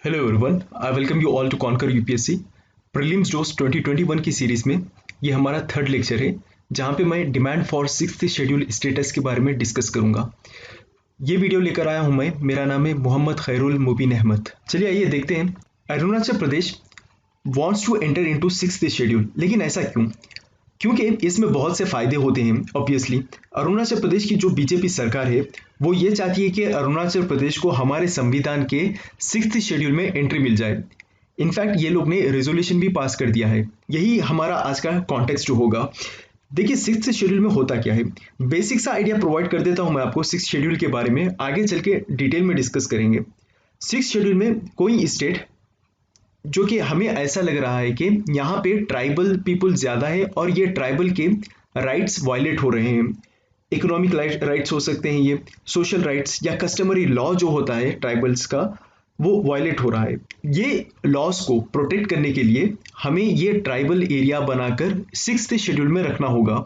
Hello everyone, I welcome you all to conquer UPSC prelims dose 2021 की series में ये हमारा थर्ड लेक्चर है जहां पे मैं demand for sixth schedule status के बारे में डिस्कस करूंगा। ये वीडियो लेकर आया हूं मैं, मेरा नाम है मोहम्मद खैरुल मुबीन अहमद। चलिए आइए देखते हैं। Arunachal Pradesh wants to enter into sixth schedule, लेकिन ऐसा क्यों? क्योंकि इसमें बहुत से फायदे होते हैं। ऑब्वियसली अरुणाचल प्रदेश की जो बीजेपी सरकार है वो ये चाहती है कि अरुणाचल प्रदेश को हमारे संविधान के सिक्स्थ शेड्यूल में एंट्री मिल जाए। इनफैक्ट ये लोग ने रेजोल्यूशन भी पास कर दिया है। यही हमारा आज का कॉन्टेक्स्ट होगा। देखिए सिक्स्थ शेड्यूल में होता क्या है, बेसिक सा आइडिया प्रोवाइड कर देता हूं मैं आपको सिक्स्थ शेड्यूल के बारे में, आगे चल के डिटेल में डिस्कस करेंगे। सिक्स्थ शेड्यूल में कोई स्टेट जो कि हमें ऐसा लग रहा है कि यहाँ पे ट्राइबल पीपल ज़्यादा है और ये ट्राइबल के राइट्स वायलेट हो रहे हैं। इकोनॉमिक राइट्स हो सकते हैं, ये सोशल राइट्स या कस्टमरी लॉ जो होता है ट्राइबल्स का वो वायलेट हो रहा है। ये लॉज को प्रोटेक्ट करने के लिए हमें ये ट्राइबल एरिया बनाकर सिक्स्थ शेड्यूल में रखना होगा।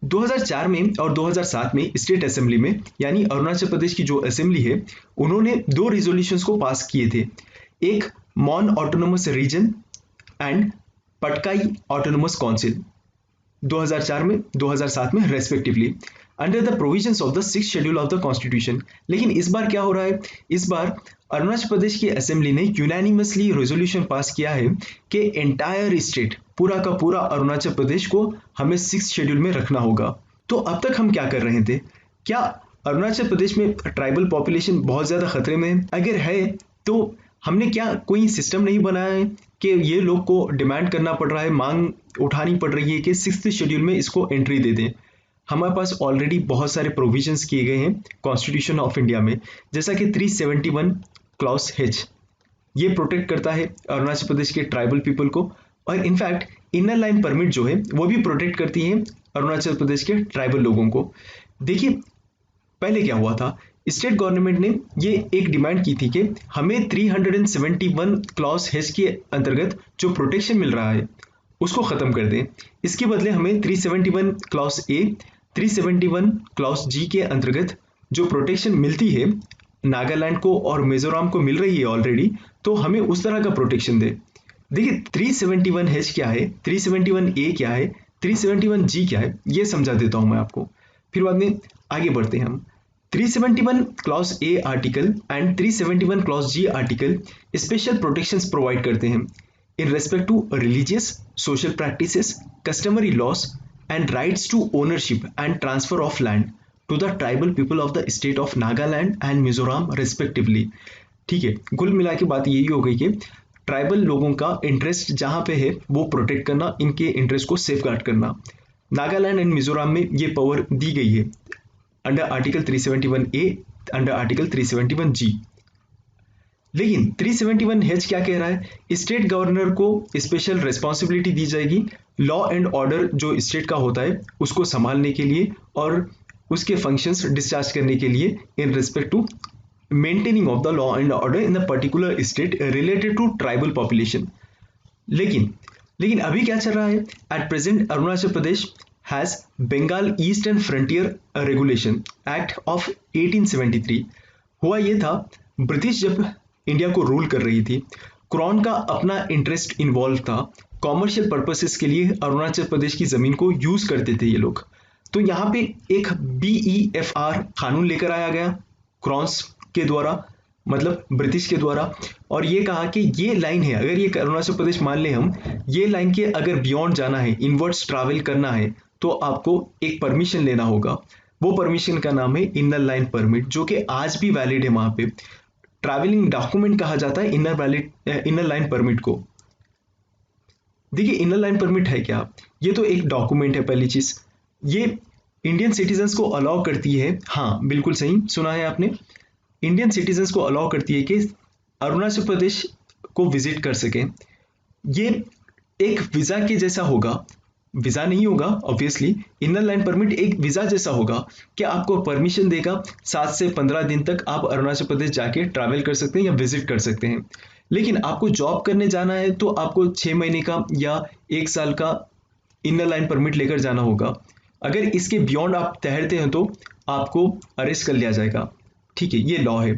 2004 में और 2007 में स्टेट असेंबली में यानी अरुणाचल प्रदेश की जो असेंबली है उन्होंने दो रिजोल्यूशंस को पास किए थे। एक Mon autonomous region and Patkai autonomous council 2004 में 2007 में respectively under the provisions of the sixth schedule of the constitution. लेकिन इस बार क्या हो रहा है, इस बार अरुणाचल प्रदेश की असेंबली ने यूनैनिमसली रेजोल्यूशन पास किया है कि एंटायर स्टेट पूरा का पूरा अरुणाचल प्रदेश को हमें सिक्स्थ शेड्यूल में रखना होगा। तो अब तक हम क्या कर रहे थे? क्या अरुणाचल प्रदेश में ट्राइबल पॉपुलेशन बहुत ज़्यादा खतरे में है? अगर है तो हमने क्या कोई सिस्टम नहीं बनाया है कि ये लोग को डिमांड करना पड़ रहा है, मांग उठानी पड़ रही है कि सिक्स्थ शेड्यूल में इसको एंट्री दे दें? हमारे पास ऑलरेडी बहुत सारे प्रोविजंस किए गए हैं कॉन्स्टिट्यूशन ऑफ इंडिया में, जैसा कि 371 क्लॉज H ये प्रोटेक्ट करता है अरुणाचल प्रदेश के ट्राइबल पीपल को, और इनफैक्ट इनर लाइन परमिट जो है वो भी प्रोटेक्ट करती है अरुणाचल प्रदेश के ट्राइबल लोगों को। देखिए पहले क्या हुआ था, स्टेट गवर्नमेंट ने ये एक डिमांड की थी कि हमें 371 क्लॉज H के अंतर्गत जो प्रोटेक्शन मिल रहा है उसको खत्म कर दें। इसके बदले हमें 371 क्लॉज A 371 क्लॉज G के अंतर्गत जो प्रोटेक्शन मिलती है नागालैंड को और मिजोरम को मिल रही है ऑलरेडी, तो हमें उस तरह का प्रोटेक्शन दे। देखिए 371H क्या है, 371A क्या है, 371G क्या है, ये समझा देता हूं मैं आपको, फिर बाद में आगे बढ़ते हैं हम। 371 clause A article and 371 clause G article special protections provide करते हैं in respect to religious, social practices, customary laws and rights to ownership and transfer of land to the tribal people of the state of Nagaland and Mizoram respectively. ठीक है, कुल मिला के बात यही हो गई कि ट्राइबल लोगों का इंटरेस्ट जहां पे है वो प्रोटेक्ट करना, इनके इंटरेस्ट को सेफगार्ड करना। नागालैंड एंड मिजोरम में ये पावर दी गई है under article 371A under article 371G। लेकिन 371H क्या कह रहा है, स्टेट गवर्नर को स्पेशल रिस्पॉन्सिबिलिटी दी जाएगी लॉ एंड ऑर्डर जो स्टेट का होता है उसको संभालने के लिए और उसके फंक्शंस डिस्चार्ज करने के लिए in respect to maintaining of the law and order in the particular state related to tribal population. लेकिन अभी क्या चल रहा है, at present Arunachal Pradesh has Bengal eastern frontier regulation act of 1873। हुआ ये था, ब्रिटिश जब इंडिया को रूल कर रही थी, क्राउन का अपना इंटरेस्ट इन्वॉल्व था, कॉमर्शियल पर्पसेस के लिए अरुणाचल प्रदेश की जमीन को यूज करते थे ये लोग। तो यहाँ पे एक BEFR कानून लेकर आया गया क्रॉन्स के द्वारा, मतलब ब्रिटिश के द्वारा, और ये कहा कि ये लाइन है, अगर ये अरुणाचल प्रदेश मान ले हम, ये लाइन के अगर बियॉन्ड जाना है, इनवर्ड्स ट्रैवल करना है, तो आपको एक परमिशन लेना होगा। वो परमिशन का नाम है इनर लाइन परमिट, जो कि आज भी वैलिड है। वहां पे ट्रैवलिंग डॉक्यूमेंट कहा जाता है इनर लाइन परमिट को। देखिए इनर लाइन परमिट है क्या, ये तो एक डॉक्यूमेंट है। पहली चीज, ये इंडियन सिटीजन्स को अलाउ करती है, हाँ बिल्कुल सही सुना है आपने, इंडियन सिटीजन्स को अलाउ करती है कि अरुणाचल प्रदेश को विजिट कर सकें। ये एक वीजा के जैसा होगा, वीजा नहीं होगा ऑब्वियसली, इनर लाइन परमिट एक वीजा जैसा होगा कि आपको परमिशन देगा 7 से 15 दिन तक आप अरुणाचल प्रदेश जाके ट्रैवल कर सकते हैं या विजिट कर सकते हैं। लेकिन आपको जॉब करने जाना है तो आपको 6 महीने का या 1 साल का इनर लाइन परमिट लेकर जाना होगा। अगर इसके बियॉन्ड आप ठहरते हैं तो आपको अरेस्ट कर लिया जाएगा। ठीक है, ये लॉ है।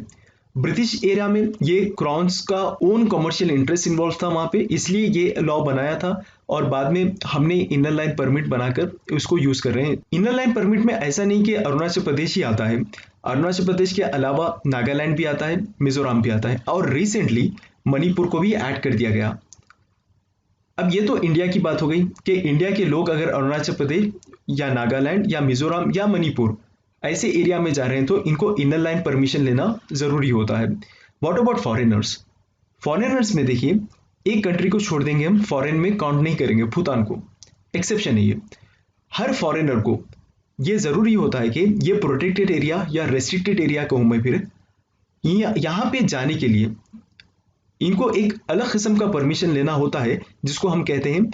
ब्रिटिश एरिया में ये क्राउन्स का ओन कमर्शियल इंटरेस्ट इन्वॉल्व था वहाँ पे, इसलिए ये लॉ बनाया था और बाद में हमने इनर लाइन परमिट बनाकर उसको यूज कर रहे हैं। इनर लाइन परमिट में ऐसा नहीं कि अरुणाचल प्रदेश ही आता है, अरुणाचल प्रदेश के अलावा नागालैंड भी आता है, मिजोरम भी आता है और रिसेंटली मणिपुर को भी ऐड कर दिया गया। अब ये तो इंडिया की बात हो गई कि इंडिया के लोग अगर अरुणाचल प्रदेश या नागालैंड या मिजोरम या मणिपुर ऐसे एरिया में जा रहे हैं तो इनको इनर लाइन परमिशन लेना जरूरी होता है। What about foreigners? फॉरेनर्स में देखिए, एक कंट्री को छोड़ देंगे हम, फॉरेन में काउंट नहीं करेंगे, भूटान को एक्सेप्शन है ये। हर फॉरेनर को ये जरूरी होता है कि ये प्रोटेक्टेड एरिया या रेस्ट्रिक्टेड एरिया कहूं मैं फिर, यहाँ पे जाने के लिए इनको एक अलग किस्म का परमिशन लेना होता है जिसको हम कहते हैं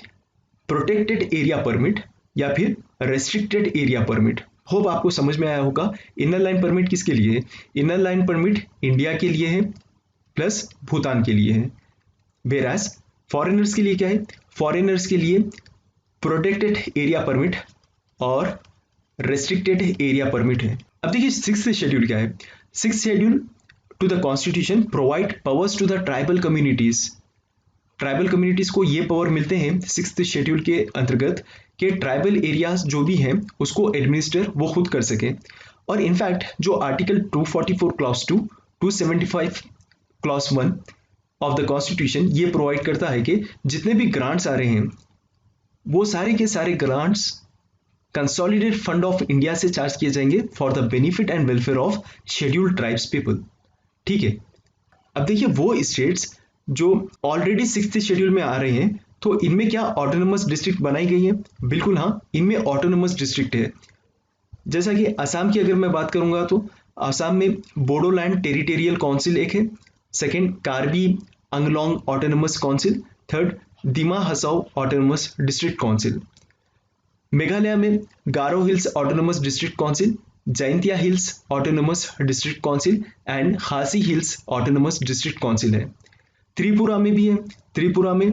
प्रोटेक्टेड एरिया परमिट या फिर रेस्ट्रिक्टेड एरिया परमिट। होप आपको समझ में आया होगा। इनर लाइन परमिट किसके लिए है? इनर लाइन परमिट इंडिया के लिए है प्लस भूटान के लिए है। वेराज फॉरेनर्स के लिए क्या है? फॉरेनर्स के लिए प्रोटेक्टेड एरिया परमिट और रेस्ट्रिक्टेड एरिया परमिट है। अब देखिए सिक्स्थ शेड्यूल क्या है? Sixth schedule to the constitution provide powers to the tribal communities. Tribal communities को ये पावर मिलते हैं सिक्स्थ शेड्यूल के अंतर्गत कि ट्राइबल एरियाज जो भी हैं उसको एडमिनिस्टर वो खुद कर सके। और इनफैक्ट जो article 244 clause 2, 275 clause 1 of the constitution ये प्रोवाइड करता है कि जितने भी ग्रांट्स आ रहे हैं वो सारे के सारे grants consolidated fund of India से चार्ज किए जाएंगे for the benefit and welfare of scheduled tribes people. ठीक है, अब देखिए वो स्टेट्स जो ऑलरेडी सिक्स्थ शेड्यूल में आ रहे हैं तो इनमें क्या ऑटोनोमस डिस्ट्रिक्ट बनाई गई है? बिल्कुल हाँ, इनमें ऑटोनोमस डिस्ट्रिक्ट है। जैसा कि असम की अगर मैं बात करूंगा तो असम में बोडोलैंड टेरिटोरियल काउंसिल एक है, second Karbi Anglong autonomous council, third Dima Hasao autonomous district council. Meghalaya में Garo Hills autonomous district council, Jaintia Hills autonomous district council and Khasi Hills autonomous district council है। त्रिपुरा में भी है, त्रिपुरा में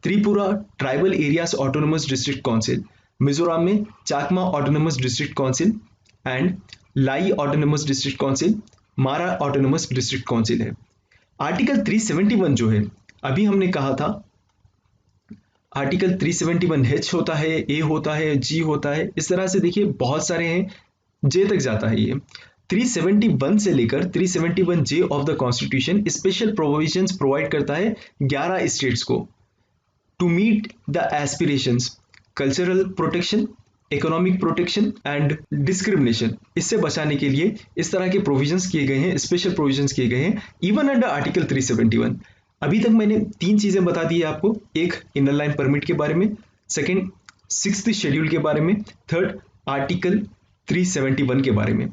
Tripura tribal areas autonomous district council, Mizoram में Chakma autonomous district council and Lai autonomous district council, Mara autonomous district council है। Article 371 जो है, अभी हमने कहा था आर्टिकल 371H होता है, ए होता है, जी होता है, इस तरह से देखिए बहुत सारे हैं, जे तक जाता है ये। 371 से लेकर 371J of the constitution special provisions provide करता है 11 स्टेट्स को to meet the aspirations, cultural protection, economic protection and discrimination, इससे बचाने के लिए इस तरह के प्रोविजंस किए गए हैं, स्पेशल प्रोविजंस किए गए हैं इवन अंडर आर्टिकल 371। अभी तक मैंने 3 चीजें बता दी है आपको, एक इनर लाइन परमिट के बारे में, सेकंड सिक्स्थ शेड्यूल के बारे में, थर्ड आर्टिकल 371 के बारे में।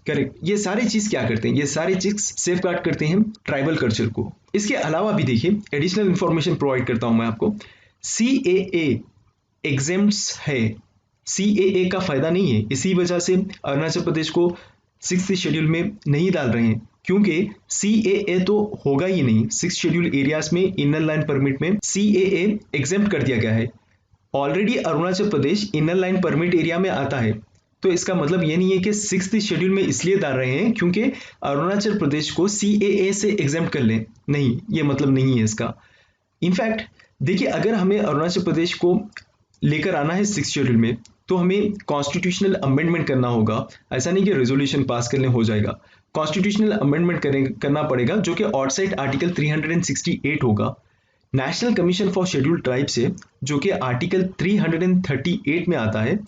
करेक्ट, ये सारी चीज क्या करते हैं? ये सारी चीज सेफ गार्ड करते हैं ट्राइबल कल्चर को। इसके अलावा भी देखिए एडिशनल इंफॉर्मेशन प्रोवाइड करता हूं मैं आपको। CAA एग्जेम्प्ट्स है, CAA का फायदा नहीं है, इसी वजह से अरुणाचल प्रदेश को सिक्स्थ शेड्यूल में नहीं डाल रहे हैं क्योंकि CAA तो होगा ही नहीं। सिक्स्थ शेड्यूल एरियाज में इनर लाइन परमिट में CAA एग्जेम्प्ट कर दिया गया है। Already Arunachal Pradesh inner line permit area में आता है, तो इसका मतलब ये नहीं है कि सिक्स्थ शेड्यूल में इसलिए डाल रहे हैं क्योंकि अरुणाचल प्रदेश को CAA से एग्जेम्प्ट कर लें, नहीं, ये मतलब नहीं है इसका। इनफैक्ट देखिए अगर हमें अरुणाचल प्रदेश को लेकर आना है सिक्स्थ शेड्यूल में तो हमें कॉन्स्टिट्यूशनल अमेंडमेंट करना होगा। ऐसा नहीं कि रेजोल्यूशन पास करने हो जाएगा, कॉन्स्टिट्यूशनल अमेंडमेंट करना पड़ेगा जो कि आउटसाइड आर्टिकल 368 होगा। National commission for scheduled tribes है जो कि आर्टिकल 338 में आता है।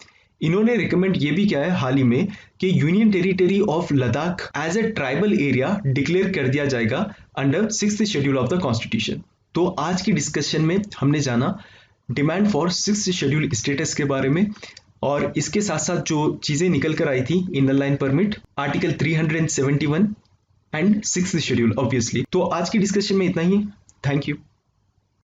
इन्होंने रिकमेंड ये भी किया है हाल ही में कि union territory of Ladakh as a tribal area declare कर दिया जाएगा under sixth schedule of the constitution. तो आज की डिस्कशन में हमने जाना demand for sixth schedule status के बारे में और इसके साथ साथ जो चीजें निकल कर आई थी, inner line permit, article 371 and sixth schedule obviously. तो आज की डिस्कशन में इतना ही, थैंक यू।